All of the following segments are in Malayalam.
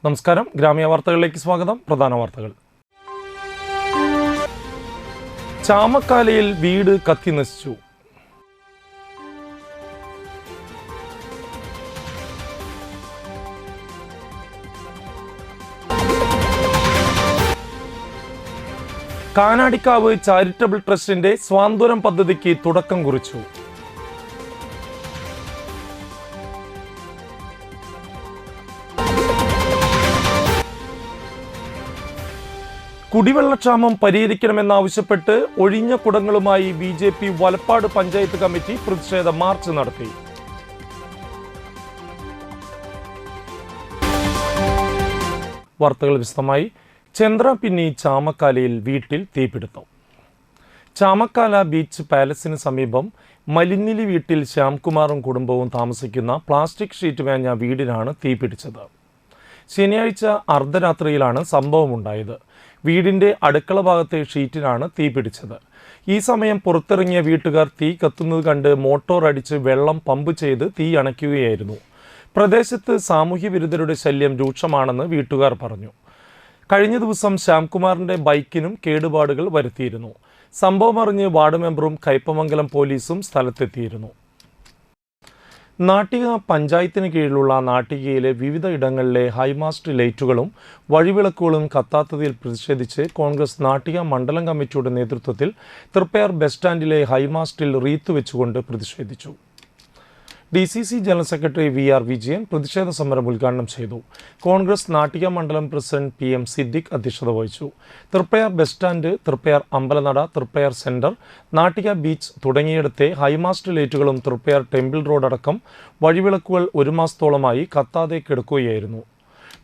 നമസ്കാരം. ഗ്രാമീയ വാർത്തകളിലേക്ക് സ്വാഗതം. പ്രധാന വാർത്തകൾ. ചാമക്കാലയിൽ വീട് കത്തിനശിച്ചു. കാനാടിക്കാവ് ചാരിറ്റബിൾ ട്രസ്റ്റിന്റെ സ്വാന്തനം പദ്ധതിക്ക് തുടക്കം കുറിച്ചു. കുടിവെള്ളക്ഷാമം പരിഹരിക്കണമെന്നാവശ്യപ്പെട്ട് ഒഴിഞ്ഞ കുടങ്ങളുമായി BJP വലപ്പാട് പഞ്ചായത്ത് കമ്മിറ്റി പ്രതിഷേധ മാർച്ച് നടത്തി. വാർത്തകൾ വിശദമായി. ചന്ദ്രപിന്നി ചാമക്കാലയിൽ വീട്ടിൽ തീപിടുത്തം. ചാമക്കാല ബീച്ച് പാലസിന് സമീപം മലിന്നിലി വീട്ടിൽ ശ്യാംകുമാറും കുടുംബവും താമസിക്കുന്ന പ്ലാസ്റ്റിക് ഷീറ്റ് മേഞ്ഞ വീടിനാണ് തീപിടിച്ചത്. ശനിയാഴ്ച അർദ്ധരാത്രിയിലാണ് സംഭവമുണ്ടായത്. വീടിൻ്റെ അടുക്കള ഭാഗത്തെ ഷീറ്റിനാണ് തീപിടിച്ചത്. ഈ സമയം പുറത്തിറങ്ങിയ വീട്ടുകാർ തീ കത്തുന്നത് കണ്ട് മോട്ടോർ അടിച്ച് വെള്ളം പമ്പ് ചെയ്ത് തീ അണയ്ക്കുകയായിരുന്നു. പ്രദേശത്ത് സാമൂഹ്യ വിരുദ്ധരുടെ ശല്യം രൂക്ഷമാണെന്ന് വീട്ടുകാർ പറഞ്ഞു. കഴിഞ്ഞ ദിവസം ശ്യാംകുമാറിൻ്റെ ബൈക്കിനും കേടുപാടുകൾ വരുത്തിയിരുന്നു. സംഭവം അറിഞ്ഞ് വാർഡ് മെമ്പറും കയ്പമംഗലം പോലീസും സ്ഥലത്തെത്തിയിരുന്നു. നാട്ടിക പഞ്ചായത്തിന് കീഴിലുള്ള നാട്ടികയിലെ വിവിധ ഇടങ്ങളിലെ ഹൈമാസ്റ്റ് ലൈറ്റുകളും വഴിവിളക്കുകളും കത്താത്തതിൽ പ്രതിഷേധിച്ച് കോൺഗ്രസ് നാട്ടിക മണ്ഡലം കമ്മിറ്റിയുടെ നേതൃത്വത്തിൽ തൃപ്പയാർ ബസ് സ്റ്റാൻഡിലെ ഹൈമാസ്റ്റിൽ റീത്ത് വെച്ചുകൊണ്ട് പ്രതിഷേധിച്ചു. DCC general secretary VR Vijayan പ്രതിഷേധ സമരം ഉദ്ഘാടനം ചെയ്തു. കോൺഗ്രസ് നാട്ടിക മണ്ഡലം പ്രസിഡന്റ് PM സിദ്ദിഖ് അധ്യക്ഷത വഹിച്ചു. Triprayar bus stand, Triprayar Ambalanada, Triprayar centre, Nattika beach തുടങ്ങിയിടത്തെ ഹൈമാസ്റ്റ് ലൈറ്റുകളും തൃപ്പയാർ ടെമ്പിൾ റോഡ് അടക്കം വഴിവിളക്കുകൾ ഒരു മാസത്തോളമായി കത്താതെ കിടക്കുകയായിരുന്നു.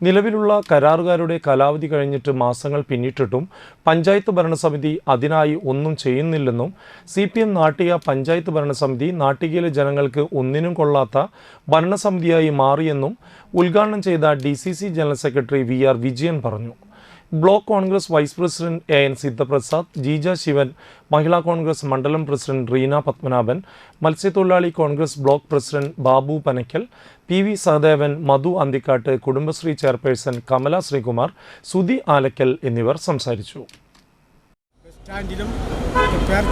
നിലവിലുള്ള കരാറുകാരുടെ കാലാവധി കഴിഞ്ഞിട്ട് മാസങ്ങൾ പിന്നിട്ടിട്ടും പഞ്ചായത്ത് ഭരണസമിതി അതിനായി ഒന്നും ചെയ്യുന്നില്ലെന്നും CPM നാട്ടിക പഞ്ചായത്ത് ഭരണസമിതി നാട്ടികയിലെ ജനങ്ങൾക്ക് ഒന്നിനും കൊള്ളാത്ത ഭരണസമിതിയായി മാറിയെന്നും ഉദ്ഘാടനം ചെയ്ത DCC general secretary VR Vijayan പറഞ്ഞു. Block Congress vice president AN Sidhaprasad, Jeeja Shivan, Mahila Congress മണ്ഡലം പ്രസിഡന്റ് റീന പത്മനാഭൻ, മത്സ്യത്തൊഴിലാളി Congress block president Babu Panakkal, PV Sahadevan, Madhu Anthikkad, Kudumbashree chairperson Kamala Sreekumar, Sudhi Alakkal എന്നിവർ സംസാരിച്ചു. ബസ് സ്റ്റാൻഡിലും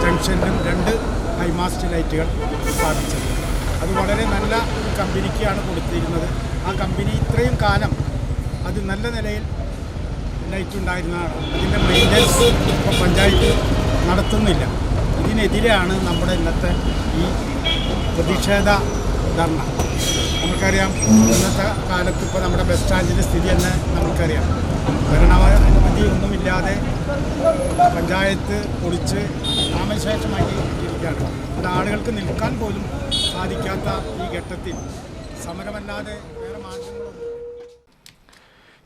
ജംഗ്ഷനിലും 2 ഹൈമാസ്റ്റ് ലൈറ്റുകൾ സ്ഥാപിച്ചത് അത് വളരെ നല്ല ഒരു കമ്പനിക്കാണ് കൊടുത്തിരുന്നത്. ആ കമ്പനി ഇത്രയും കാലം അത് നല്ല നിലയിൽ ലൈറ്റ് ഉണ്ടായിരുന്നതാണ്. അതിൻ്റെ മെയിൻ്റനൻസ് ഇപ്പോൾ പഞ്ചായത്ത് നടത്തുന്നില്ല. ഇതിനെതിരെയാണ് നമ്മുടെ ഇന്നത്തെ ഈ പ്രതിഷേധ ധർണ. നമുക്കറിയാം, ഇന്നത്തെ കാലത്ത് ഇപ്പോൾ നമ്മുടെ ബസ് സ്റ്റാൻഡിൻ്റെ സ്ഥിതി തന്നെ നമുക്കറിയാം. ഭരണാനുമതി ഒന്നുമില്ലാതെ പഞ്ചായത്ത് പൊളിച്ച് നാമശേഷമാക്കി ഇരിക്കുകയാണ്. അത് ആളുകൾക്ക് നിൽക്കാൻ പോലും സാധിക്കാത്ത ഈ ഘട്ടത്തിൽ സമരമല്ലാതെ വേറെ മാർഗങ്ങളൊന്നും.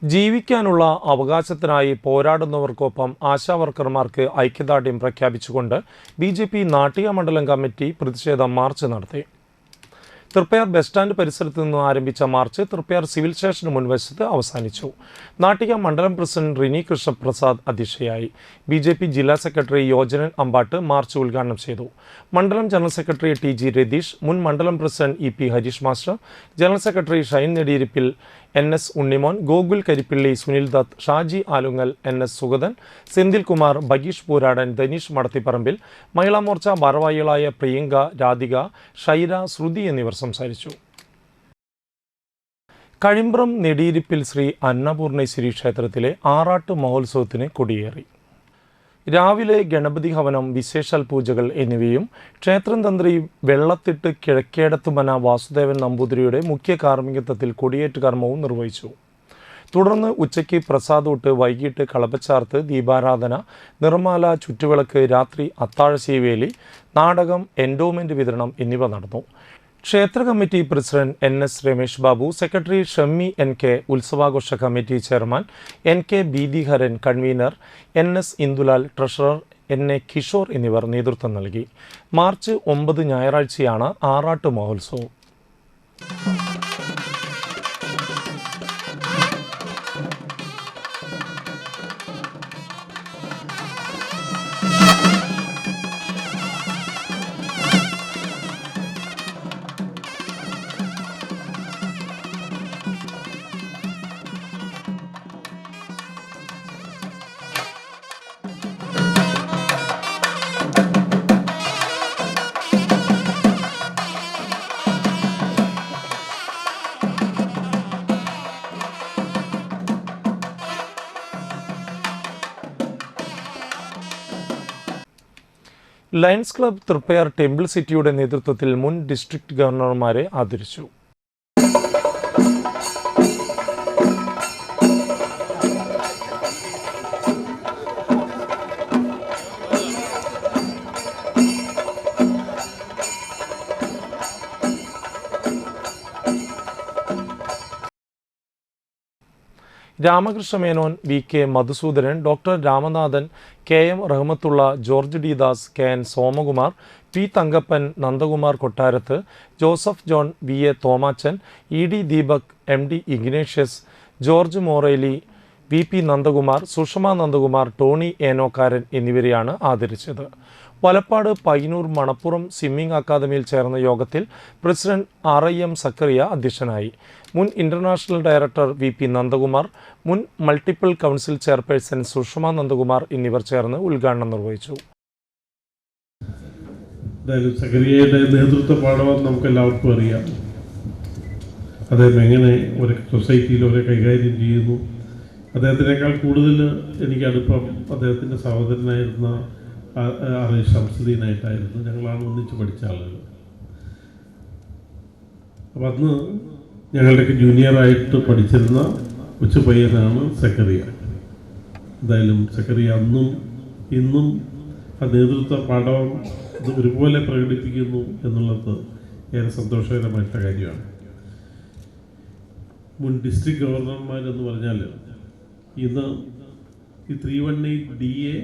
ജീവിക്കാനുള്ള അവകാശത്തിനായി പോരാടുന്നവർക്കൊപ്പം ആശാവർക്കർമാർക്ക് ഐക്യദാർഢ്യം പ്രഖ്യാപിച്ചുകൊണ്ട് BJP നാട്ടിക മണ്ഡലം കമ്മിറ്റി പ്രതിഷേധ മാർച്ച് നടത്തി. തൃപ്പയാർ ബസ് സ്റ്റാൻഡ് പരിസരത്ത് നിന്ന് ആരംഭിച്ച മാർച്ച് തൃപ്പയാർ സിവിൽ സ്റ്റേഷന് മുൻവശത്ത് അവസാനിച്ചു. നാട്ടിക മണ്ഡലം പ്രസിഡന്റ് റിനി കൃഷ്ണപ്രസാദ് അധ്യക്ഷയായി. BJP ജില്ലാ സെക്രട്ടറി യോജനൻ അമ്പാട്ട് മാർച്ച് ഉദ്ഘാടനം ചെയ്തു. മണ്ഡലം ജനറൽ സെക്രട്ടറി TG രതീഷ്, മുൻ മണ്ഡലം president EP Hareesh master, general secretary Shine Nediyirippil, NS Unnimon, Gokul Karippilly, Sunil Dutt, Shaji Alungal, NS Sugathan, Senthil Kumar, Bageesh Pooradan, Dhaneesh Madathiparambil, Mahila Morcha ഭാരവാഹികളായ പ്രിയങ്ക, രാധിക, ഷൈര, ശ്രുതി എന്നിവർ സംസാരിച്ചു. കഴിമ്പ്രം നെടിയിരിപ്പിൽ ശ്രീ അന്നപൂർണേശ്വരി ക്ഷേത്രത്തിലെ ആറാട്ട് മഹോത്സവത്തിന് കൊടിയേറി. രാവിലെ ഗണപതി ഹവനം, വിശേഷാൽ പൂജകൾ എന്നിവയും ക്ഷേത്രം തന്ത്രി വെള്ളത്തിട്ട് കിഴക്കേടത്തുമന വാസുദേവൻ നമ്പൂതിരിയുടെ മുഖ്യ കാർമ്മികത്വത്തിൽ കൊടിയേറ്റ് കർമ്മവും നിർവഹിച്ചു. തുടർന്ന് ഉച്ചയ്ക്ക് പ്രസാദൂട്ട്, വൈകിട്ട് കളപ്പച്ചാർത്ത്, ദീപാരാധന, നിർമ്മാല, ചുറ്റുവിളക്ക്, രാത്രി അത്താഴശീവേലി, നാടകം, എൻഡോമെന്റ് വിതരണം എന്നിവ നടന്നു. ക്ഷേത്ര committee president NS Ramesh Babu, secretary Shammi NK, ഉത്സവാഘോഷ committee chairman NK Bidiharan, convener NS Indulal, treasurer NA Kishore എന്നിവർ നേതൃത്വം നൽകി. മാർച്ച് 9 ഞായറാഴ്ചയാണ് ആറാട്ട് മഹോത്സവം. ലയൺസ് ക്ലബ്ബ് തൃപ്പയാർ ടെമ്പിൾ സിറ്റിയുടെ നേതൃത്വത്തിൽ മുൻ ഡിസ്ട്രിക്ട് ഗവർണർമാരെ ആദരിച്ചു. Ramakrishna Menon, V K Madhusudanan, doctor Ramanathan, K M Rahmathulla, George D Das, K N Somakumar, P Thankappan, Nandakumar Kottarath, Joseph John, V A Thomachan, E D Deepak, M D Ignatius, George Moreli, V P Nandakumar, Sushama Nandakumar, Tony Enokkaran എന്നിവരെയാണ് ആദരിച്ചത്. വലപ്പാട് പയ്യന്നൂർ മണപ്പുറം സ്വിമ്മിംഗ് അക്കാദമിയിൽ ചേർന്ന യോഗത്തിൽ പ്രസിഡന്റ് RIM സക്കറിയ അധ്യക്ഷനായി. മുൻ international director V P Nandakumar, മുൻ multiple council chairperson Sushama Nandakumar എന്നിവർ ചേർന്ന് ഉദ്ഘാടനം നിർവഹിച്ചു. സക്കറിയയുടെ നേതൃത്വ പാഠം നമുക്കെല്ലാവർക്കും അറിയാം. അദ്ദേഹം എങ്ങനെ ഒരു സൊസൈറ്റിയിൽ ഒരു കൈകാര്യം ചെയ്യുന്നു. അദ്ദേഹത്തിനേക്കാൾ കൂടുതൽ എനിക്കടുപ്പം അദ്ദേഹത്തിൻ്റെ സഹോദരനായിരുന്ന ശംസുദ്ദീനായിട്ടായിരുന്നു. ഞങ്ങളാണ് ഒന്നിച്ച് പഠിച്ച ആളുകൾ. അപ്പം അന്ന് ഞങ്ങളുടെയൊക്കെ ജൂനിയറായിട്ട് പഠിച്ചിരുന്ന ഉച്ചപ്പയ്യനാണ് സക്കറിയ. എന്തായാലും സക്കറിയ അന്നും ഇന്നും ആ നേതൃത്വ പാഠം ഇത് ഒരുപോലെ പ്രകടിപ്പിക്കുന്നു എന്നുള്ളത് ഏറെ സന്തോഷകരമായിട്ടുള്ള കാര്യമാണ്. മുൻ ഡിസ്ട്രിക്ട് ഗവർണർമാരെന്ന് പറഞ്ഞാൽ ഇന്ന് ഈ 318DA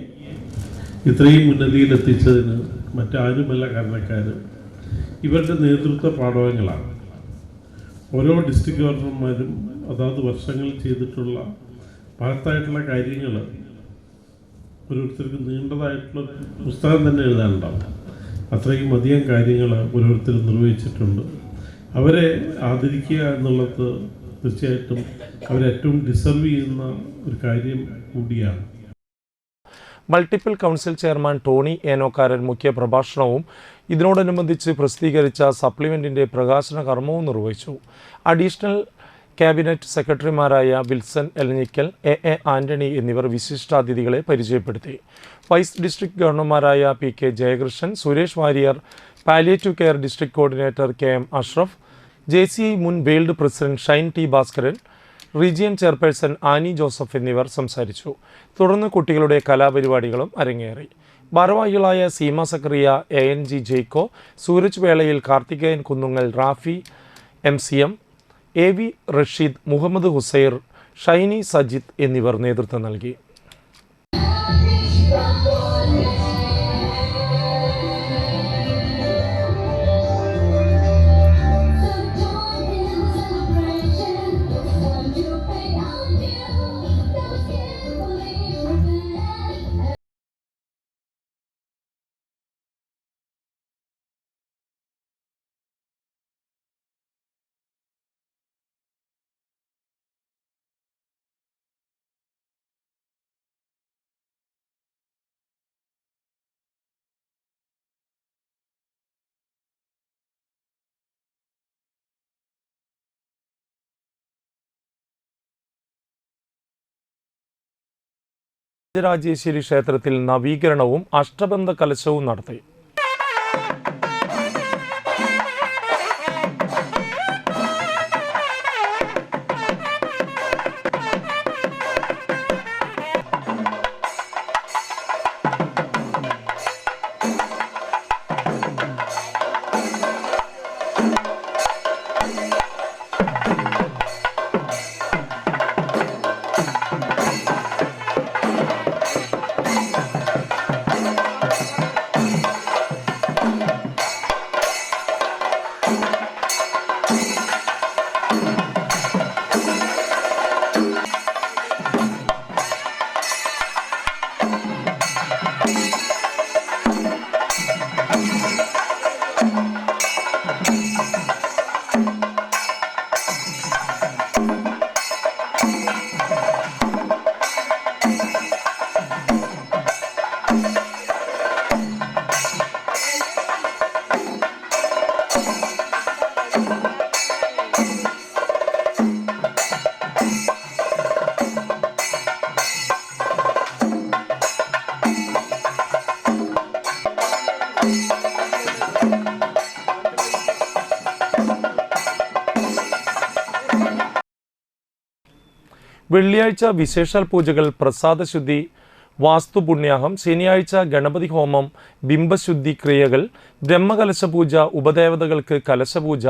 ഇത്രയും ഉന്നതിയിലെത്തിച്ചതിന് മറ്റാരുമല്ല കാരണക്കാർ ഇവരുടെ നേതൃത്വ പാഠവങ്ങളാണ്. ഓരോ ഡിസ്ട്രിക്ട് ഗവർണർമാരും അതാത് വർഷങ്ങൾ ചെയ്തിട്ടുള്ള മഹത്തായിട്ടുള്ള കാര്യങ്ങൾ ഓരോരുത്തർക്ക് നീണ്ടതായിട്ടുള്ള പുസ്തകം തന്നെ എഴുതാനുണ്ടാവും. അത്രയും അധികം കാര്യങ്ങൾ ഓരോരുത്തരും നിർവഹിച്ചിട്ടുണ്ട്. അവരെ ആദരിക്കുക എന്നുള്ളത് തീർച്ചയായിട്ടും അവരേറ്റവും ഡിസർവ് ചെയ്യുന്ന ഒരു കാര്യം കൂടിയാണ്. Multiple council chairman Tony Enokkaran മുഖ്യ പ്രഭാഷണവും ഇതിനോടനുബന്ധിച്ച് പ്രസിദ്ധീകരിച്ച സപ്ലിമെൻറ്റിൻ്റെ പ്രകാശന കർമ്മവും നിർവഹിച്ചു. അഡീഷണൽ ക്യാബിനറ്റ് സെക്രട്ടറിമാരായ വിൽസൺ എലഞ്ഞിക്കൽ, എ ആന്റണി എന്നിവർ വിശിഷ്ടാതിഥികളെ പരിചയപ്പെടുത്തി. വൈസ് ഡിസ്ട്രിക്ട് ഗവർണർമാരായ PK Jayakrishnan, Suresh Warrier, palliative care district coordinator KM Ashraf, JCI മുൻ world president Shine T Bhaskaran, region chairperson Annie Joseph എന്നിവർ സംസാരിച്ചു. തുടർന്ന് കുട്ടികളുടെ കലാപരിപാടികളും അരങ്ങേറി. ഭാരവാഹികളായ സീമ സക്കറിയ, ANG ജെയ്ക്കോ, സൂരജ് വേളയിൽ, കാർത്തികേയൻ കുന്നുങ്ങൽ, റാഫി MCM, AV റഷീദ്, മുഹമ്മദ് ഹുസൈർ, ഷൈനി സജിത്ത് എന്നിവർ നേതൃത്വം നൽകി. രാജരാജേശ്വരി ക്ഷേത്രത്തിൽ നവീകരണവും അഷ്ടബന്ധ കലശവും നടത്തി. വെള്ളിയാഴ്ച വിശേഷാൽ പൂജകൾ, പ്രസാദശുദ്ധി, വാസ്തുപുണ്യാഹം, ശനിയാഴ്ച ഗണപതി ഹോമം, ബിംബശുദ്ധി ക്രിയകൾ, ബ്രഹ്മകലശപൂജ, ഉപദേവതകൾക്ക് കലശപൂജ,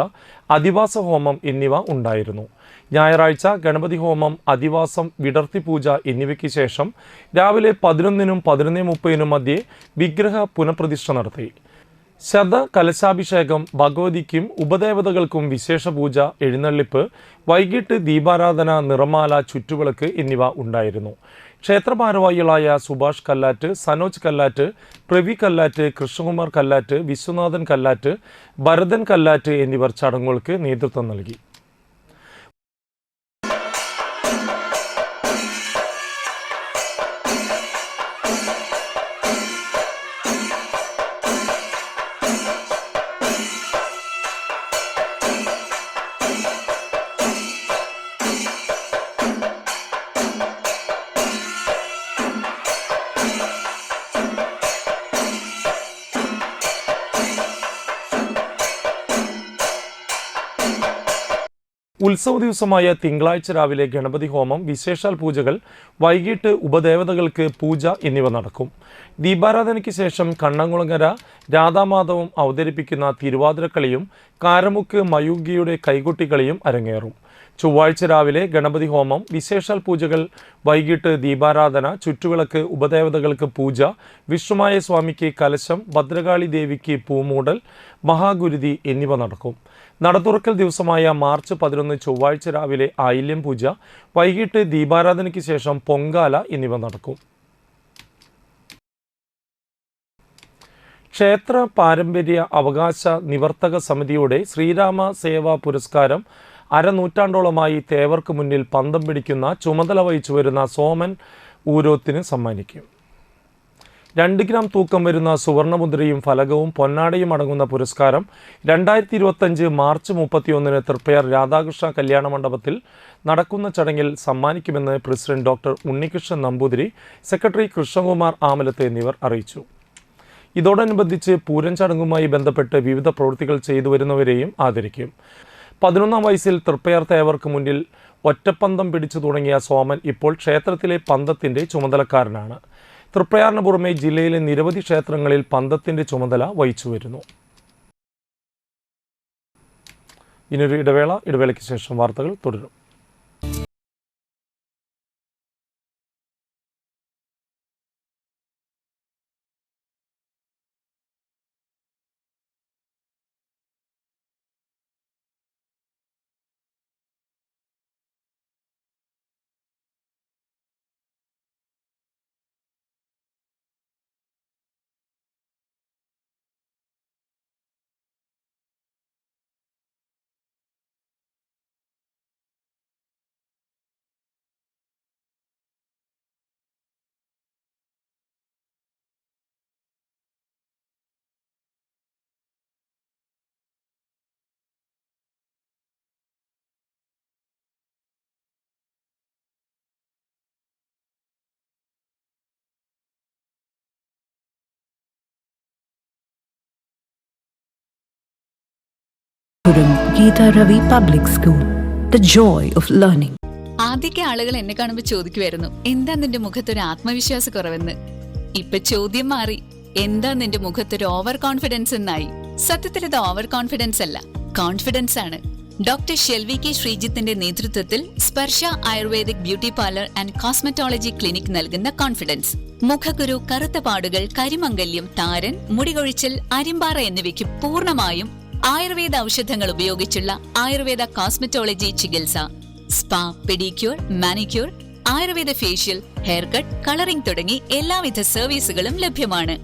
അധിവാസ ഹോമം എന്നിവ ഉണ്ടായിരുന്നു. ഞായറാഴ്ച ഗണപതി ഹോമം, അധിവാസം, വിടർത്തി പൂജ എന്നിവയ്ക്ക് ശേഷം രാവിലെ 11-നും 11:30-നും മധ്യേ വിഗ്രഹ പുനഃപ്രതിഷ്ഠ നടത്തി. കലശാഭിഷേകം, ഭഗവതിക്കും ഉപദേവതകൾക്കും വിശേഷ പൂജ, എഴുന്നള്ളിപ്പ്, വൈകിട്ട് ദീപാരാധന, നിറമാല, ചുറ്റുവിളക്ക് എന്നിവ ഉണ്ടായിരുന്നു. ക്ഷേത്രഭാരവാഹികളായ സുഭാഷ് കല്ലാറ്റ്, സനോജ് കല്ലാറ്റ്, പ്രവി കല്ലാറ്റ്, കൃഷ്ണകുമാർ കല്ലാറ്റ്, വിശ്വനാഥൻ കല്ലാറ്റ്, ഭരതൻ കല്ലാറ്റ് എന്നിവർ ചടങ്ങുകൾക്ക് നേതൃത്വം നൽകി. ഉത്സവ ദിവസമായ തിങ്കളാഴ്ച രാവിലെ ഗണപതി ഹോമം, വിശേഷാൽ പൂജകൾ, വൈകിട്ട് ഉപദേവതകൾക്ക് പൂജ എന്നിവ നടക്കും. ദീപാരാധനയ്ക്ക് ശേഷം കണ്ണംകുളങ്ങര രാധാമാധവം അവതരിപ്പിക്കുന്ന തിരുവാതിരക്കളിയും കാരമുക്ക് മയൂങ്കിയുടെ കൈകൊട്ടിക്കളിയും അരങ്ങേറും. ചൊവ്വാഴ്ച രാവിലെ ഗണപതി ഹോമം, വിശേഷാൽ പൂജകൾ, വൈകിട്ട് ദീപാരാധന, ചുറ്റുവിളക്ക്, ഉപദേവതകൾക്ക് പൂജ, വിഷ്ണുമായ സ്വാമിക്ക് കലശം, ഭദ്രകാളി ദേവിക്ക് പൂമൂടൽ, മഹാഗുരുതി എന്നിവ നടക്കും. നടതുറക്കൽ ദിവസമായ മാർച്ച് 11 ചൊവ്വാഴ്ച രാവിലെ ആയില്യം പൂജ, വൈകിട്ട് ദീപാരാധനയ്ക്ക് ശേഷം പൊങ്കാല എന്നിവ നടക്കും. ക്ഷേത്ര പാരമ്പര്യ അവകാശ നിവർത്തക സമിതിയുടെ ശ്രീരാമ സേവാ പുരസ്കാരം അരനൂറ്റാണ്ടോളമായി തേവർക്ക് മുന്നിൽ പന്തം പിടിക്കുന്ന ചുമതല വഹിച്ചു വരുന്ന സോമൻ ഊരോത്തിന് സമ്മാനിക്കും. 2 ഗ്രാം തൂക്കം വരുന്ന സുവർണമുദ്രയും ഫലകവും പൊന്നാടയും അടങ്ങുന്ന പുരസ്കാരം 2025 മാർച്ച് 31 തൃപ്പയാർ രാധാകൃഷ്ണ കല്യാണ മണ്ഡപത്തിൽ നടക്കുന്ന ചടങ്ങിൽ സമ്മാനിക്കുമെന്ന് president doctor Unnikrishnan Namboothiri, secretary Krishnakumar Amalath എന്നിവർ അറിയിച്ചു. ഇതോടനുബന്ധിച്ച് പൂരം ചടങ്ങുമായി ബന്ധപ്പെട്ട് വിവിധ പ്രവൃത്തികൾ ചെയ്തു വരുന്നവരെയും ആദരിക്കും. 11ാം വയസ്സിൽ തൃപ്പയാർ തേവർക്ക് മുന്നിൽ ഒറ്റപ്പന്തം പിടിച്ചു തുടങ്ങിയ സോമൻ ഇപ്പോൾ ക്ഷേത്രത്തിലെ പന്തത്തിൻ്റെ ചുമതലക്കാരനാണ്. തൃപ്പയാറിന് പുറമെ ജില്ലയിലെ നിരവധി ക്ഷേത്രങ്ങളിൽ പന്തത്തിൻ്റെ ചുമതല വഹിച്ചു വരുന്നു. ഇനിയൊരു ഇടവേളയ്ക്ക് ശേഷം വാർത്തകൾ തുടരും. Geeta Ravi Public School, the joy of learning. ആദ്യമൊക്കെ ആളുകൾ എന്നെ കാണുമ്പോൾ ചോദിക്കുമായിരുന്നു, എന്താ നിന്റെ മുഖത്തൊരു ആത്മവിശ്വാസ കുറവെന്ന്. ഇപ്പൊ ചോദ്യം മാറി, എന്താ നിന്റെ മുഖത്തൊരു ഓവർ കോൺഫിഡൻസ് എന്നായി. സത്യത്തിൽ ഇത് ഓവർ കോൺഫിഡൻസ് അല്ല, കോൺഫിഡൻസ് ആണ്. ഡോക്ടർ ഷെൽവി കെ ശ്രീജിത്തിന്റെ നേതൃത്വത്തിൽ Sparsha ayurvedic beauty parlour and cosmetology clinic നൽകുന്ന കോൺഫിഡൻസ്. മുഖക്കുരു, കറുത്ത പാടുകൾ, കരിമംഗല്യം, താരൻ, മുടികൊഴിച്ചിൽ, അരിമ്പാറ എന്നിവയ്ക്ക് പൂർണ്ണമായും ആയുർവേദ ഔഷധങ്ങൾ ഉപയോഗിച്ചുള്ള ആയുർവേദ കോസ്മെറ്റോളജി ചികിത്സ, spa, pedicure, manicure, Ayurveda facial, hair cut, colouring തുടങ്ങി എല്ലാവിധ സർവീസുകളും ലഭ്യമാണ്.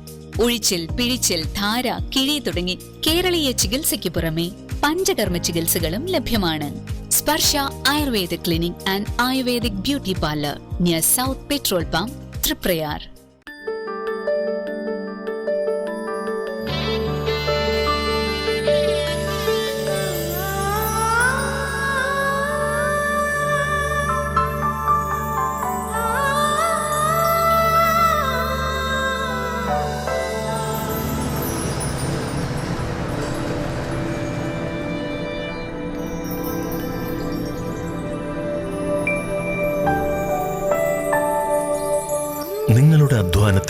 ഉഴിച്ചിൽ, പിഴിച്ചിൽ, ധാര, കിഴി തുടങ്ങി കേരളീയ ചികിത്സയ്ക്ക് പുറമെ പഞ്ചകർമ്മ ചികിത്സകളും ലഭ്യമാണ്. Sparsha Ayurveda clinic and ayurvedic beauty parlour near south petrol pump, Triprayar.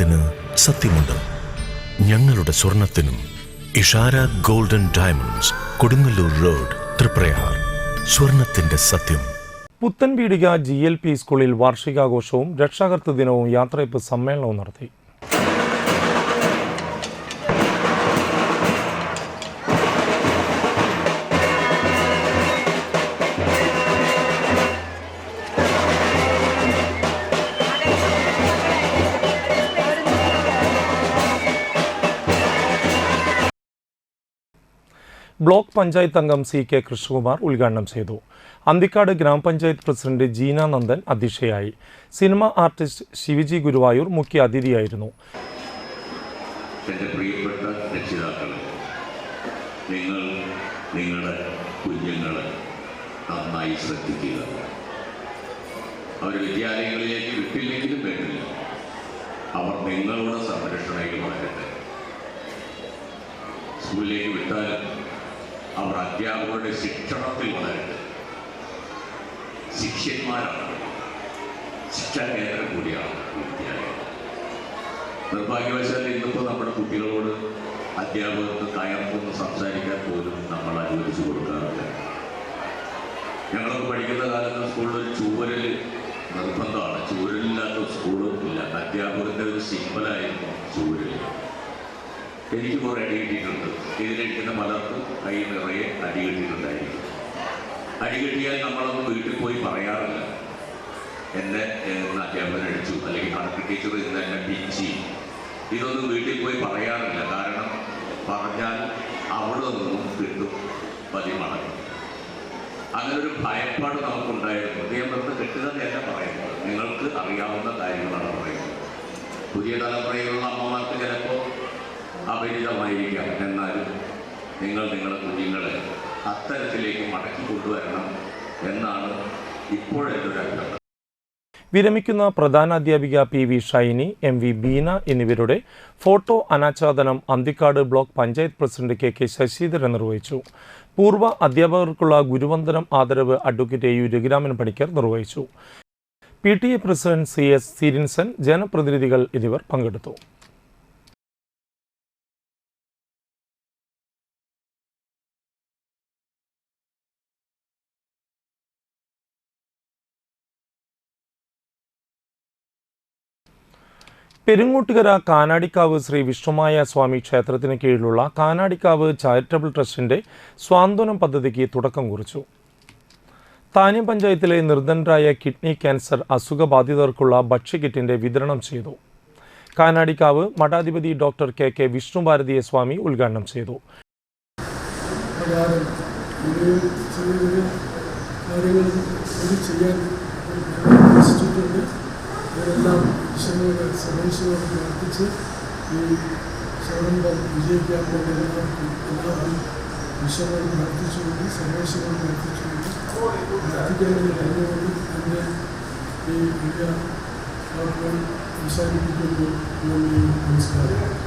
സ്വർണത്തിന് സത്യമുണ്ട്. ഞങ്ങളുടെ സ്വർണത്തിനും Ishara golden diamonds, Kodungallur road, Triprayar. സ്വർണത്തിന്റെ സത്യം. പുത്തൻപീടിക GLP സ്കൂളിൽ വാർഷികാഘോഷവും രക്ഷാകർതൃ ദിനവും യാത്രയപ്പ് സമ്മേളനവും നടത്തി. ബ്ലോക്ക് പഞ്ചായത്ത് അംഗം CK കൃഷ്ണകുമാർ ഉദ്ഘാടനം ചെയ്തു. അന്തിക്കാട് ഗ്രാമപഞ്ചായത്ത് പ്രസിഡന്റ് ജീന നന്ദൻ അധ്യക്ഷയായി. സിനിമ ആർട്ടിസ്റ്റ് ശിവജി ഗുരുവായൂർ മുഖ്യ അതിഥിയായിരുന്നു. എൻ്റെ പ്രിയപ്പെട്ട രക്ഷിതാക്കളെ, നിങ്ങൾ നിങ്ങളുടെ കുഞ്ഞുങ്ങളെ നന്നായി ശ്രദ്ധിക്കുക. അവർ വിദ്യാലയങ്ങളിലേക്ക് വിട്ടില്ലെങ്കിലും വേണ്ടില്ല, അവർ നിങ്ങളുടെ സംരക്ഷണയിൽ വളരട്ടെ. സ്കൂളിലേക്ക് വിട്ടാലും അവർ അധ്യാപകരുടെ ശിക്ഷണത്തിൽ വളരട്ടെ. ശിഷ്യന്മാരാണ്, ശിക്ഷാ കേന്ദ്രം കൂടിയാണ് വിദ്യാലയം. നിർഭാഗ്യവശാൽ ഇന്നിപ്പോൾ നമ്മുടെ കുട്ടികളോട് അധ്യാപകർക്ക് കയർപ്പൊന്ന് സംസാരിക്കാൻ പോലും നമ്മൾ അനുവദിച്ചു കൊടുക്കാറില്ല. ഞങ്ങളൊക്കെ പഠിക്കുന്ന കാലത്ത് സ്കൂളിൽ ഒരു ചൂരൽ നിർബന്ധമാണ്. ചൂരലില്ലാത്ത സ്കൂളും ഇല്ല. അധ്യാപകൻ്റെ ഒരു സിമ്പലായിരുന്നു ചൂരൽ. എനിക്ക് കുറേ അടി കിട്ടിയിട്ടുണ്ട്. ഇതിലിരിക്കുന്ന പലർക്കും കൈ നിറയെ അടി കിട്ടിയിട്ടുണ്ടായിരിക്കും. അടി കിട്ടിയാൽ നമ്മളൊന്നും വീട്ടിൽ പോയി പറയാറില്ല, എന്നെ അധ്യാപകൻ അടിച്ചു, അല്ലെങ്കിൽ കണക്ക് ടീച്ചർ ഇന്ന് എന്നെ പിച്ചി. ഇതൊന്നും വീട്ടിൽ പോയി പറയാറില്ല. കാരണം പറഞ്ഞാൽ അവിടെ നിന്നും കിട്ടും പതിമടങ്ങ്. അങ്ങനെ ഒരു ഭയപ്പാട് നമുക്കുണ്ടായിരുന്നു. നിയമത്തെ കിട്ടുന്നതല്ല പറയുന്നത്, നിങ്ങൾക്ക് അറിയാവുന്ന കാര്യങ്ങളാണ് പറയുന്നത്. പുതിയ തലമുറയിലുള്ള അമ്മമാർക്ക് ചിലപ്പോൾ അപരിചിതമായിരിക്കാം. എന്നാലും നിങ്ങൾ നിങ്ങളുടെ കുഞ്ഞുങ്ങളെ അത്തരത്തിലേക്ക് മടക്കി കൊണ്ടുവരണം എന്നാണ് ഇപ്പോഴത്തെ ഒരു അഭ്യർത്ഥന. വിരമിക്കുന്ന പ്രധാനാധ്യാപിക PV ഷൈനി, MV ബീന എന്നിവരുടെ ഫോട്ടോ അനാച്ഛാദനം Anthikad block panchayat president KK Sasidharan നിർവഹിച്ചു. പൂർവ്വ അധ്യാപകർക്കുള്ള ഗുരുവന്ദനം ആദരവ് അഡ്വക്കേറ്റ് AU രഘുരാമൻ പണിക്കർ നിർവഹിച്ചു. PTA പ്രസിഡന്റ് CS സിരിൻസൻ, ജനപ്രതിനിധികൾ എന്നിവർ പങ്കെടുത്തു. പെരുങ്ങോട്ടുകര കാനാടിക്കാവ് ശ്രീ വിഷ്ണുമായ സ്വാമി ക്ഷേത്രത്തിന് കീഴിലുള്ള കാനാടിക്കാവ് ചാരിറ്റബിൾ ട്രസ്റ്റിന്റെ സ്വാന്തനം പദ്ധതിക്ക് തുടക്കം കുറിച്ചു. താന്യം പഞ്ചായത്തിലെ നിർധനരായ കിഡ്നി ക്യാൻസർ അസുഖബാധിതർക്കുള്ള ഭക്ഷ്യകിറ്റിന്റെ വിതരണം ചെയ്തു. കാനാടിക്കാവ് മഠാധിപതി ഡോക്ടർ KK വിഷ്ണുഭാരതീയ സ്വാമി ഉദ്ഘാടനം ചെയ്തു. ഇവരെല്ലാം ഈശ്വരനോട് സർവേശ്വരോട് പ്രാർത്ഥിച്ച് ഈ സംരംഭം വിജയിക്കാൻ വേണ്ടി എല്ലാവരും ഈശ്വരനോട് പ്രാർത്ഥിച്ചുകൊണ്ട് സർവേശ്വരോട് പ്രാർത്ഥിച്ചുകൊണ്ട് പ്രാർത്ഥിക്കാൻ വേണ്ടി കഴിഞ്ഞുകൊണ്ട് എൻ്റെ ഈ വലിയ വാക്കുകൾ അവസാനിപ്പിക്കുന്നു. നന്ദി, നമസ്കാരം.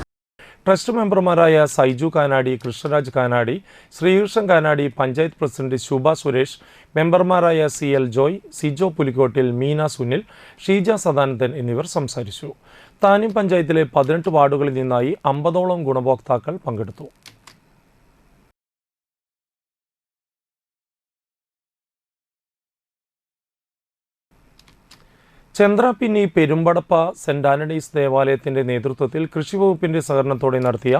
ട്രസ്റ്റ് മെമ്പർമാരായ സൈജു കാനാടി, കൃഷ്ണരാജ് കാനാടി, ശ്രീകൃഷ്ണൻ കാനാടി, പഞ്ചായത്ത് പ്രസിഡന്റ് ശുഭ സുരേഷ്, മെമ്പർമാരായ CL ജോയ്, സിജോ പുലിക്കോട്ടിൽ, മീന സുനിൽ, ഷീജ സദാനന്ദൻ എന്നിവർ സംസാരിച്ചു. താന്യം പഞ്ചായത്തിലെ 18 വാർഡുകളിൽ നിന്നായി 50ഓളം ഗുണഭോക്താക്കൾ പങ്കെടുത്തു. ചന്ദ്രാപിന്നി പെരുമ്പടപ്പ സെന്റ് ആന്റണീസ് ദേവാലയത്തിന്റെ നേതൃത്വത്തിൽ കൃഷിവകുപ്പിന്റെ സഹകരണത്തോടെ നടത്തിയ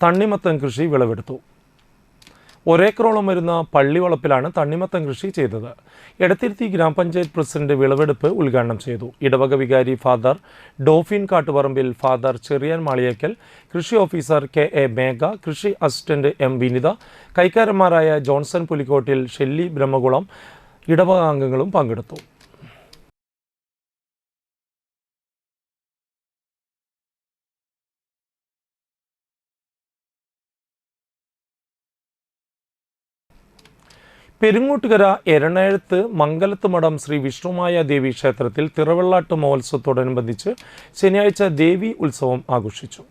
തണ്ണിമത്തൻ കൃഷി വിളവെടുത്തു. ഒരേക്കറോളം വരുന്ന പള്ളിവളപ്പിലാണ് തണ്ണിമത്തൻ കൃഷി ചെയ്തത്. എടത്തിരുത്തി ഗ്രാമപഞ്ചായത്ത് പ്രസിഡന്റ് വിളവെടുപ്പ് ഉദ്ഘാടനം ചെയ്തു. ഇടവക വികാരി ഫാദർ ഡോഫിൻ കാട്ടുപറമ്പിൽ, ഫാദർ ചെറിയാൻ മാളിയേക്കൽ, കൃഷി ഓഫീസർ KA മേഘ, കൃഷി അസിസ്റ്റന്റ് M വിനിത, കൈക്കാരന്മാരായ ജോൺസൺ പുലിക്കോട്ടിൽ, ഷെല്ലി ബ്രഹ്മകുളം, ഇടവക അംഗങ്ങളും പങ്കെടുത്തു. പെരുങ്ങോട്ടുകര എരണേഴത്ത് മംഗലത്ത് മഠം ശ്രീ വിഷ്ണുമായ ദേവി ക്ഷേത്രത്തിൽ തിറവെള്ളാട്ട് മഹോത്സവത്തോടനുബന്ധിച്ച് ശനിയാഴ്ച ദേവി ഉത്സവം ആഘോഷിച്ചു.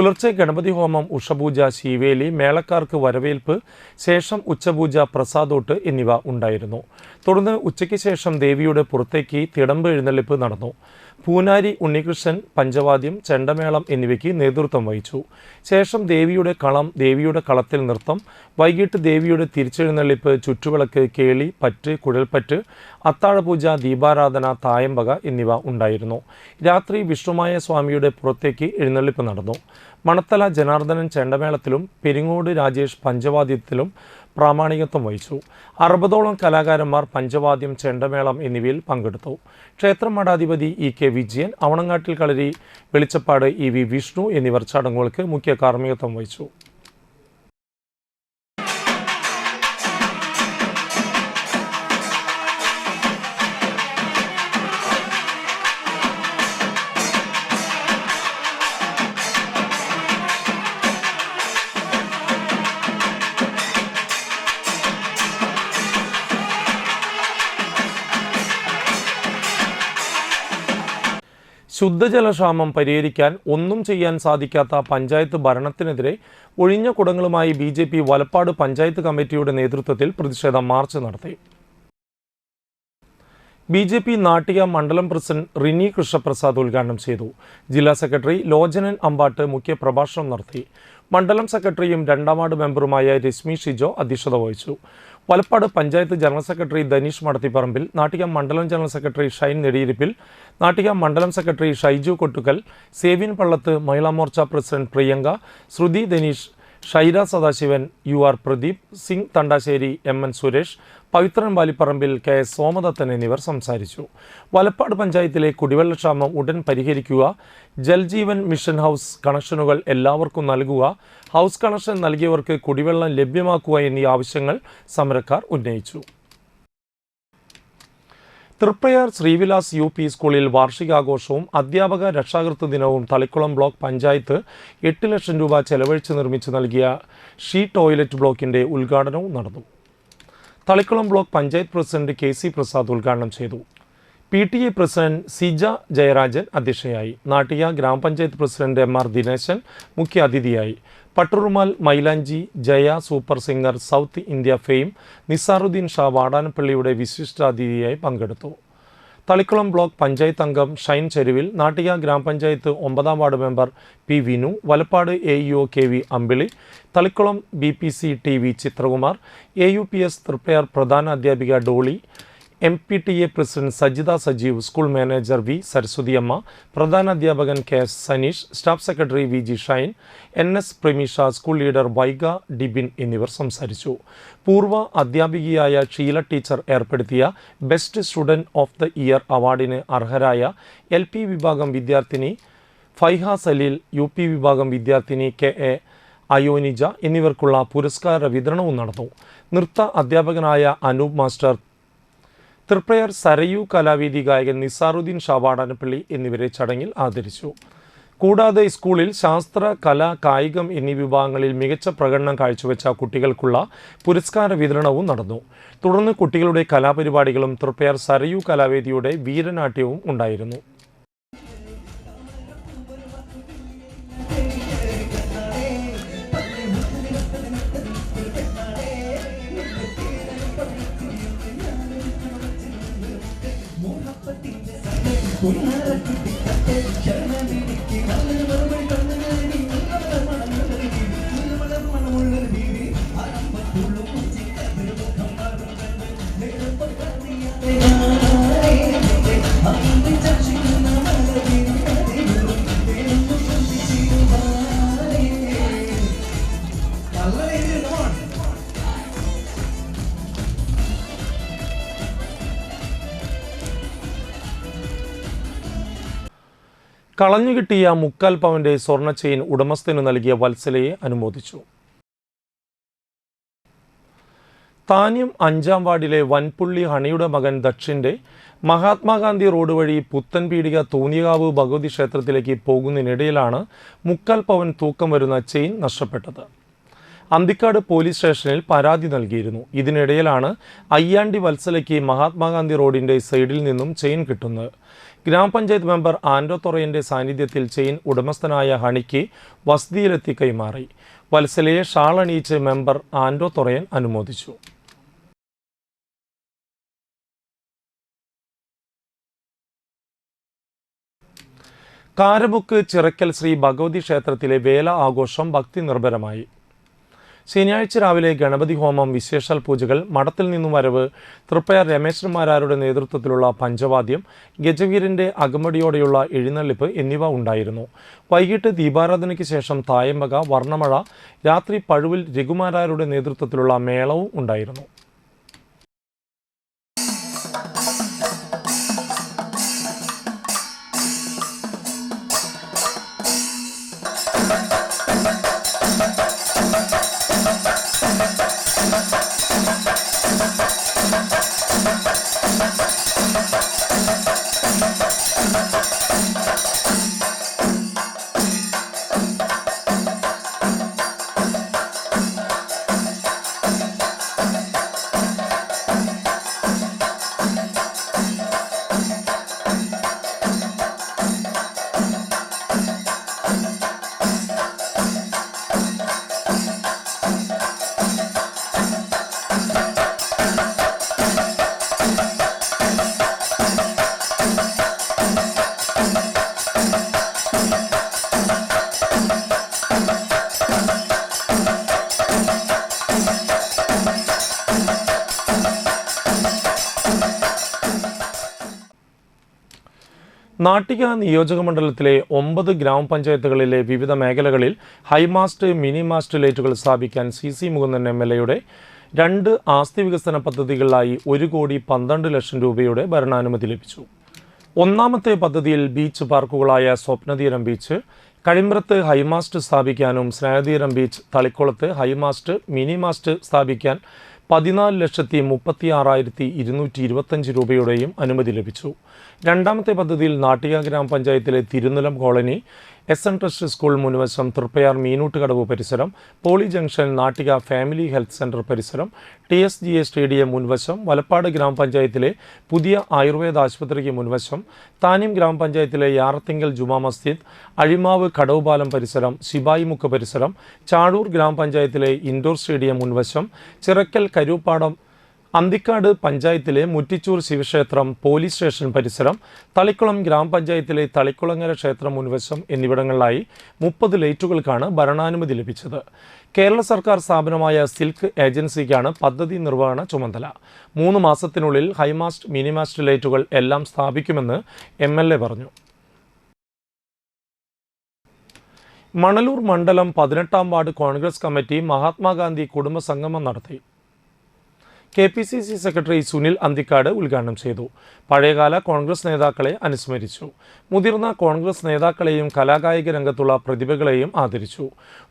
പുലർച്ചെ ഗണപതി ഹോമം, ഉഷപൂജ, ശീവേലി, മേളക്കാർക്ക് വരവേൽപ്പ്, ശേഷം ഉച്ചപൂജ, പ്രസാദോട്ട് എന്നിവ ഉണ്ടായിരുന്നു. തുടർന്ന് ഉച്ചയ്ക്ക് ശേഷം ദേവിയുടെ പുറത്തേക്ക് തിടമ്പ് എഴുന്നള്ളിപ്പ് നടന്നു. പൂനാരി ഉണ്ണികൃഷ്ണൻ പഞ്ചവാദ്യം, ചെണ്ടമേളം എന്നിവയ്ക്ക് നേതൃത്വം വഹിച്ചു. ശേഷം ദേവിയുടെ കളം, ദേവിയുടെ കളത്തിൽ നൃത്തം, വൈകിട്ട് ദേവിയുടെ തിരിച്ചെഴുന്നള്ളിപ്പ്, ചുറ്റുവിളക്ക്, കേളി, പറ്റ്, കുഴൽപ്പറ്റ്, അത്താഴപൂജ, ദീപാരാധന, തായമ്പക എന്നിവ ഉണ്ടായിരുന്നു. രാത്രി വിഷ്ണുമായ സ്വാമിയുടെ പുറത്തേക്ക് എഴുന്നള്ളിപ്പ് നടന്നു. മണത്തല ജനാർദ്ദനൻ ചെണ്ടമേളത്തിലും പെരിങ്ങോട് രാജേഷ് പഞ്ചവാദ്യത്തിലും പ്രാമാണികത്വം വഹിച്ചു. 60ഓളം കലാകാരന്മാർ പഞ്ചവാദ്യം, ചെണ്ടമേളം എന്നിവയിൽ പങ്കെടുത്തു. ക്ഷേത്രം മഠാധിപതി EK വിജയൻ, അവണങ്ങാട്ടിൽ കളരി വെളിച്ചപ്പാട് EV വിഷ്ണു എന്നിവർ ചടങ്ങുകൾക്ക് മുഖ്യ കാർമ്മികത്വം വഹിച്ചു. ശുദ്ധജലക്ഷാമം പരിഹരിക്കാൻ ഒന്നും ചെയ്യാൻ സാധിക്കാത്ത പഞ്ചായത്ത് ഭരണത്തിനെതിരെ ഒഴിഞ്ഞ കുടങ്ങളുമായി BJP വലപ്പാട് പഞ്ചായത്ത് കമ്മിറ്റിയുടെ നേതൃത്വത്തിൽ പ്രതിഷേധ മാർച്ച് നടത്തി. BJP നാട്ടിക മണ്ഡലം പ്രസിഡന്റ് റിനി കൃഷ്ണപ്രസാദ് ഉദ്ഘാടനം ചെയ്തു. ജില്ലാ സെക്രട്ടറി ലോചനൻ അമ്പാട്ട് മുഖ്യ പ്രഭാഷണം നടത്തി. മണ്ഡലം സെക്രട്ടറിയും 2ാം വാർഡ് മെമ്പറുമായ രശ്മി ഷിജോ അധ്യക്ഷത വഹിച്ചു. വലപ്പാട് പഞ്ചായത്ത് ജനറൽ സെക്രട്ടറി ധനീഷ് മടത്തിപ്പറമ്പിൽ, നാട്ടിക മണ്ഡലം ജനറൽ സെക്രട്ടറി ഷൈൻ നെടിയിരിപ്പിൽ, നാട്ടിക മണ്ഡലം secretary Shaiju Kottukkal, Savyan Pallath, Mahila Morcha president Priyanka, Sruthi Dhaneesh, Shaira Sadasivan, UR Pradeep, Singh Thandassery, MN Suresh, Pavithran Valiparambil, KS Somadathan എന്നിവർ സംസാരിച്ചു. വലപ്പാട് പഞ്ചായത്തിലെ കുടിവെള്ളക്ഷാമം ഉടൻ പരിഹരിക്കുക, ജൽജീവൻ മിഷൻ ഹൗസ് കണക്ഷനുകൾ എല്ലാവർക്കും നൽകുക, ഹൗസ് കണക്ഷൻ നൽകിയവർക്ക് കുടിവെള്ളം ലഭ്യമാക്കുക എന്നീ ആവശ്യങ്ങൾ സമരക്കാർ ഉന്നയിച്ചു. തൃപ്രയാർ ശ്രീവിലാസ് UP സ്കൂളിൽ വാർഷികാഘോഷവും അധ്യാപക രക്ഷാകർതൃ ദിനവും തളിക്കുളം ബ്ലോക്ക് പഞ്ചായത്ത് 8 ലക്ഷം രൂപ ചെലവഴിച്ച് നിർമ്മിച്ചു നൽകിയ ഷീ ടോയ്ലറ്റ് ബ്ലോക്കിന്റെ ഉദ്ഘാടനവും നടന്നു. Thalikulam block panchayat president KC Prasad ഉദ്ഘാടനം ചെയ്തു. PTA പ്രസിഡന്റ് സിജ ജയരാജൻ അധ്യക്ഷയായി. നാട്ടിക ഗ്രാമപഞ്ചായത്ത് പ്രസിഡന്റ് MR ദിനേശൻ മുഖ്യ അതിഥിയായി. Patturumal, Mylanchi, Jaya super singer, south India fame Nizaruddin Shah വാടാനപ്പള്ളിയുടെ വിശിഷ്ടാതിഥിയായി പങ്കെടുത്തു. തളിക്കുളം ബ്ലോക്ക് പഞ്ചായത്ത് അംഗം ഷൈൻ ചെരുവിൽ, നാട്ടിക ഗ്രാമപഞ്ചായത്ത് 9ാം ward member P Vinu, Valappad AEO KV Ambili, Thalikkulam BPC TV Chithrakumar, AUPS Triprayar പ്രധാന അധ്യാപിക Dolly, MPTA president Sajitha Sajeev, school manager V Saraswathiyamma, പ്രധാനാധ്യാപകൻ KS Saneesh, staff secretary VG Shine, NS Pramisha, school leader Vaiga Dibin എന്നിവർ സംസാരിച്ചു. പൂർവ്വ അധ്യാപികയായ ഷീല ടീച്ചർ ഏർപ്പെടുത്തിയ best student of the year അവാർഡിന് അർഹരായ LP വിഭാഗം വിദ്യാർത്ഥിനി ഫൈഹ സലീൽ, UP വിഭാഗം വിദ്യാർത്ഥിനി KA അയോനിജ എന്നിവർക്കുള്ള പുരസ്കാര വിതരണവും നടന്നു. നൃത്ത അധ്യാപകനായ അനൂപ് മാസ്റ്റർ, തൃപ്രയാർ സരയു കലാവേദി ഗായകൻ നിസാറുദ്ദീൻ ഷാ വാടാനപ്പള്ളി എന്നിവരെ ചടങ്ങിൽ ആദരിച്ചു. കൂടാതെ സ്കൂളിൽ ശാസ്ത്ര, കല, കായികം എന്നീ വിഭാഗങ്ങളിൽ മികച്ച പ്രകടനം കാഴ്ചവെച്ച കുട്ടികൾക്കുള്ള പുരസ്കാര വിതരണവും നടന്നു. തുടർന്ന് കുട്ടികളുടെ കലാപരിപാടികളും തൃപ്രയാർ സരയു കലാവേദിയുടെ വീരനാട്യവും ഉണ്ടായിരുന്നു. കളഞ്ഞുകിട്ടിയ 3/4 പവന്റെ സ്വർണ്ണ ചെയിൻ ഉടമസ്ഥന് നൽകിയ വത്സലയെ അനുമോദിച്ചു. താന്യം 5ാം വാർഡിലെ വൻപുള്ളി ഹണിയുടെ മകൻ ദക്ഷിന്റെ മഹാത്മാഗാന്ധി റോഡ് വഴി പുത്തൻപീടിക തൂന്നിയകാവ് ഭഗവതി ക്ഷേത്രത്തിലേക്ക് പോകുന്നതിനിടയിലാണ് 3/4 പവൻ തൂക്കം വരുന്ന ചെയിൻ നഷ്ടപ്പെട്ടത്. അന്തിക്കാട് പോലീസ് സ്റ്റേഷനിൽ പരാതി നൽകിയിരുന്നു. ഇതിനിടയിലാണ് അയ്യാണ്ടി വത്സലയ്ക്ക് മഹാത്മാഗാന്ധി റോഡിന്റെ സൈഡിൽ നിന്നും ചെയിൻ കിട്ടുന്നത്. ഗ്രാമപഞ്ചായത്ത് മെമ്പർ ആൻഡോ തൊറയൻ്റെ സാന്നിധ്യത്തിൽ ചെയിൻ ഉടമസ്ഥനായ ഹണിക്ക് വസതിയിലെത്തി കൈമാറി. വത്സലയെ ഷാൾ അണിയിച്ച് മെമ്പർ ആൻഡോ തൊറയൻ അനുമോദിച്ചു. കാരമുക്ക് ചിറക്കൽ ശ്രീ ഭഗവതി ക്ഷേത്രത്തിലെ വേല ആഘോഷം ഭക്തി നിർഭരമായി. ശനിയാഴ്ച രാവിലെ ഗണപതി ഹോമം, വിശേഷാൽ പൂജകൾ, മഠത്തിൽ നിന്നും വരവ്, തൃപ്പയാർ രമേശ്വരന്മാരാരുടെ നേതൃത്വത്തിലുള്ള പഞ്ചവാദ്യം, ഗജവീരൻ്റെ അകമ്പടിയോടെയുള്ള എഴുന്നള്ളിപ്പ് എന്നിവ ഉണ്ടായിരുന്നു. വൈകിട്ട് ദീപാരാധനയ്ക്ക് ശേഷം തായമ്പക, വർണ്ണമഴ, രാത്രി പഴുവിൽ രഘുമാരാരുടെ നേതൃത്വത്തിലുള്ള മേളവും ഉണ്ടായിരുന്നു. നാട്ടിക നിയോജകമണ്ഡലത്തിലെ 9 ഗ്രാമപഞ്ചായത്തുകളിലെ വിവിധ മേഖലകളിൽ ഹൈമാസ്റ്റ്, മിനി മാസ്റ്റ് ലൈറ്റുകൾ സ്ഥാപിക്കാൻ CC മുകുന്ദൻ MLAയുടെ 2 ആസ്തി വികസന പദ്ധതികളിലായി 1,12 ലക്ഷം രൂപയുടെ ഭരണാനുമതി ലഭിച്ചു. ഒന്നാമത്തെ പദ്ധതിയിൽ ബീച്ച് പാർക്കുകളായ സ്വപ്നതീരം ബീച്ച്, കഴിമ്പ്രത്ത് ഹൈമാസ്റ്റ് സ്ഥാപിക്കാനും സ്നേഹതീരം ബീച്ച്, തളിക്കുളത്ത് ഹൈമാസ്റ്റ്, മിനി മാസ്റ്റ് സ്ഥാപിക്കാൻ 14,36,225 രൂപയുടെയും അനുമതി ലഭിച്ചു. രണ്ടാമത്തെ പദ്ധതിയിൽ നാട്ടിക ഗ്രാമപഞ്ചായത്തിലെ Thirunilam colony, SN trust school മുൻവശം, തൃപ്പയാർ മീനൂട്ടുകടവ് പരിസരം, poly junction, Nattika family health centre പരിസരം, TSGA സ്റ്റേഡിയം മുൻവശം, വലപ്പാട് ഗ്രാമപഞ്ചായത്തിലെ പുതിയ ആയുർവേദ ആശുപത്രിക്ക് മുൻവശം, താന്യം ഗ്രാമപഞ്ചായത്തിലെ യാറത്തിങ്കൽ ജുമാ മസ്ജിദ്, അഴിമാവ് കടവുപാലം പരിസരം, ശിബായിമുക്ക് പരിസരം, ചാഴൂർ ഗ്രാമപഞ്ചായത്തിലെ ഇൻഡോർ സ്റ്റേഡിയം മുൻവശം, ചിറക്കൽ കരൂപ്പാടം, അന്തിക്കാട് പഞ്ചായത്തിലെ മുറ്റിച്ചൂർ ശിവക്ഷേത്രം, പോലീസ് സ്റ്റേഷൻ പരിസരം, തളിക്കുളം ഗ്രാമപഞ്ചായത്തിലെ തളിക്കുളങ്ങര ക്ഷേത്രം മുൻവശം എന്നിവിടങ്ങളിലായി 30 ലൈറ്റുകൾക്കാണ് ഭരണാനുമതി ലഭിച്ചത്. കേരള സർക്കാർ സ്ഥാപനമായ സിൽക്ക് ഏജൻസിക്കാണ് പദ്ധതി നിർവഹണ ചുമതല. 3 മാസത്തിനുള്ളിൽ ഹൈമാസ്റ്റ്, മിനിമാസ്റ്റ് ലൈറ്റുകൾ എല്ലാം സ്ഥാപിക്കുമെന്ന് MLA പറഞ്ഞു. മണലൂർ മണ്ഡലം 18-ാം വാർഡ് കോൺഗ്രസ് കമ്മിറ്റി മഹാത്മാഗാന്ധി കുടുംബ സംഗമം നടത്തി. KPCC സെക്രട്ടറി സുനിൽ അന്തിക്കാട് ഉദ്ഘാടനം ചെയ്തു. പഴയകാല കോൺഗ്രസ് നേതാക്കളെ അനുസ്മരിച്ചു. മുതിർന്ന കോൺഗ്രസ് നേതാക്കളെയും കലാകായിക രംഗത്തുള്ള പ്രതിഭകളെയും ആദരിച്ചു.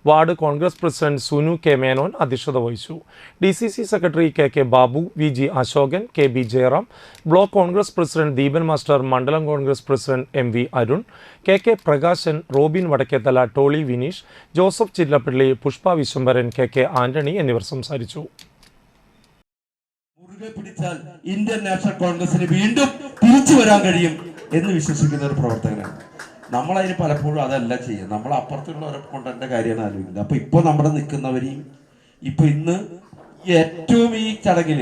Ward Congress president Sunu K. Menon അധ്യക്ഷത വഹിച്ചു. DCC secretary KK Babu, VG Ashokan, KB Jayaram, block Congress president Deepan master, മണ്ഡലം Congress president MV Arun, KK Prakashan, Robin Vadakkethala, Tolly Vineesh, Joseph Chillappally, Pushpa Viswambharan, KK Antony എന്നിവർ സംസാരിച്ചു. പിടിച്ചാൽ ഇന്ത്യൻ നാഷണൽ കോൺഗ്രസിന് വീണ്ടും തിരിച്ചു വരാൻ കഴിയും എന്ന് വിശ്വസിക്കുന്ന ഒരു പ്രവർത്തകനാണ്. നമ്മളതിന് പലപ്പോഴും അതല്ല ചെയ്യുക, നമ്മൾ അപ്പുറത്തുള്ളവരെ കൊണ്ടെൻ്റെ കാര്യമാണ് ആലോചിക്കുന്നത്. അപ്പൊ ഇപ്പൊ നമ്മുടെ നിൽക്കുന്നവരെയും ഇപ്പൊ ഇന്ന് ഏറ്റവും ഈ ചടങ്ങിൽ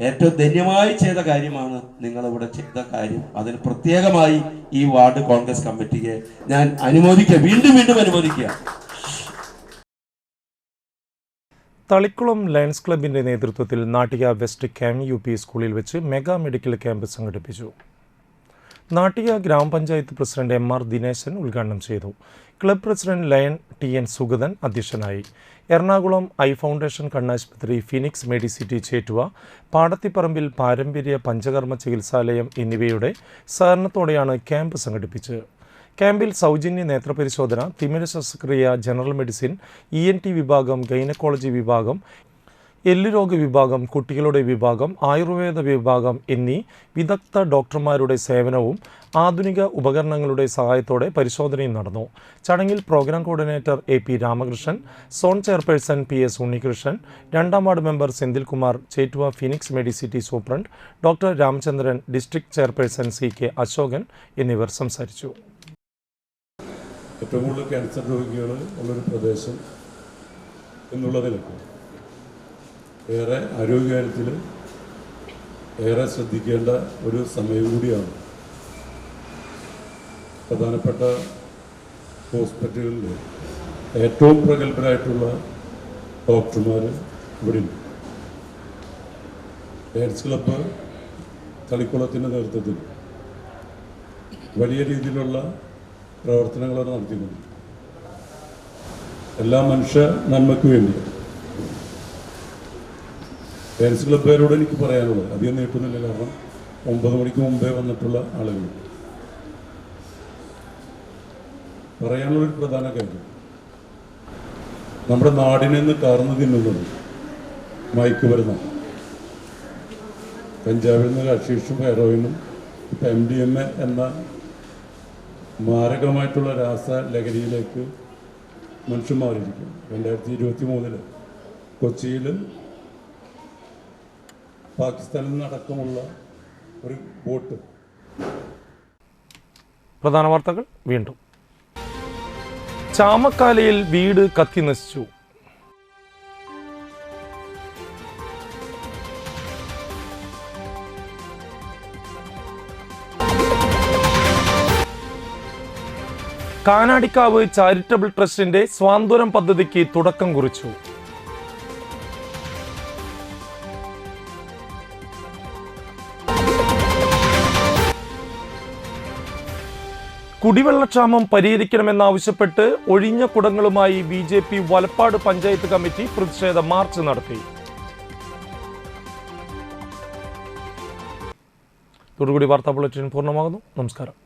ഏറ്റവും ധന്യമായി ചെയ്ത കാര്യമാണ് നിങ്ങളിവിടെ ചെയ്ത കാര്യം. അതിന് പ്രത്യേകമായി ഈ വാർഡ് കോൺഗ്രസ് കമ്മിറ്റിയെ ഞാൻ അനുമോദിക്കുക, വീണ്ടും അനുമോദിക്കുക. തളിക്കുളം ലയൺസ് ക്ലബിൻ്റെ നേതൃത്വത്തിൽ നാട്ടിക വെസ്റ്റ് KM UP സ്കൂളിൽ വെച്ച് മെഗാ മെഡിക്കൽ ക്യാമ്പ് സംഘടിപ്പിച്ചു. നാട്ടിക ഗ്രാമപഞ്ചായത്ത് പ്രസിഡന്റ് MR ദിനേശൻ ഉദ്ഘാടനം ചെയ്തു. Club president lion TN Sugathan അധ്യക്ഷനായി. എറണാകുളം ഐ ഫൗണ്ടേഷൻ കണ്ണാശുപത്രി, ഫിനിക്സ് മെഡിസിറ്റി ചേറ്റുവ, പാടത്തിപ്പറമ്പിൽ പാരമ്പര്യ പഞ്ചകർമ്മ ചികിത്സാലയം എന്നിവയുടെ സഹകരണത്തോടെയാണ് ക്യാമ്പ് സംഘടിപ്പിച്ചത്. ക്യാമ്പിൽ സൗജന്യ നേത്രപരിശോധന, തിമിര ശസ്ത്രക്രിയ, ജനറൽ മെഡിസിൻ, ENT വിഭാഗം, ഗൈനക്കോളജി വിഭാഗം, എല്ലുരോഗ വിഭാഗം, കുട്ടികളുടെ വിഭാഗം, ആയുർവേദ വിഭാഗം എന്നീ വിദഗ്ധ ഡോക്ടർമാരുടെ സേവനവും ആധുനിക ഉപകരണങ്ങളുടെ സഹായത്തോടെ പരിശോധനയും നടന്നു. ചടങ്ങിൽ programme coordinator AP Ramakrishnan, zone chairperson PS Unnikrishnan, 2ാം ward member Senthilkumar, Chettuva Phoenix Medicity superintendent doctor Ramachandran, district chairperson CK Ashokan എന്നിവർ സംസാരിച്ചു. ഏറ്റവും കൂടുതൽ ക്യാൻസർ രോഗികൾ ഉള്ളൊരു പ്രദേശം എന്നുള്ളതിലൊക്കെ ഏറെ ആരോഗ്യകാര്യത്തിൽ ഏറെ ശ്രദ്ധിക്കേണ്ട ഒരു സമയം കൂടിയാണ്. പ്രധാനപ്പെട്ട ഹോസ്പിറ്റലുകളിൽ ഏറ്റവും പ്രഗത്ഭരായിട്ടുള്ള ഡോക്ടർമാർ ഇവിടെയുണ്ട്. ലയൺസ് ക്ലബ്ബ് തളിക്കുളത്തിൻ്റെ നേതൃത്വത്തിൽ വലിയ രീതിയിലുള്ള പ്രവർത്തനങ്ങളാണ് നടത്തിക്കുന്നത്. എല്ലാ മനുഷ്യ നന്മയ്ക്ക് വേണ്ടി ലയൺസ് ക്ലബ്ബുകാരോട് എനിക്ക് പറയാനുള്ളത്, അധികം നീട്ടുന്നില്ല, കാരണം 9 മണിക്ക് മുമ്പേ വന്നിട്ടുള്ള ആളുകൾ. പറയാനുള്ളൊരു പ്രധാന കാര്യം, നമ്മുടെ നാടിനെ നിന്ന് കാർന്നു തിന്നുന്നത് മയക്കുമരുന്നാണ്. കഞ്ചാവിൽ നിന്ന് ഹഷീഷും ഹെറോയിനും ഇപ്പം MDMA എന്ന മാരകമായിട്ടുള്ള രാസലഹരിയിലേക്ക് മനുഷ്യൻ മാറിയിരിക്കും. 2023 കൊച്ചിയിൽ പാകിസ്ഥാനിൽ നിന്നടക്കമുള്ള ഒരു ബോട്ട്. പ്രധാന വാർത്തകൾ വീണ്ടും. ചാമക്കാലയിൽ വീട് കത്തി നശിച്ചു. കാനാടിക്കാവ് ചാരിറ്റബിൾ ട്രസ്റ്റിന്റെ സ്വാന്തനം പദ്ധതിക്ക് തുടക്കം കുറിച്ചു. കുടിവെള്ളക്ഷാമം പരിഹരിക്കണമെന്നാവശ്യപ്പെട്ട് ഒഴിഞ്ഞ കുടങ്ങളുമായി BJP വലപ്പാട് പഞ്ചായത്ത് കമ്മിറ്റി പ്രതിഷേധ മാർച്ച് നടത്തി. ഇതോടുകൂടി വാർത്താ ബുള്ളറ്റിൻ പൂർണ്ണമാകുന്നു. നമസ്കാരം.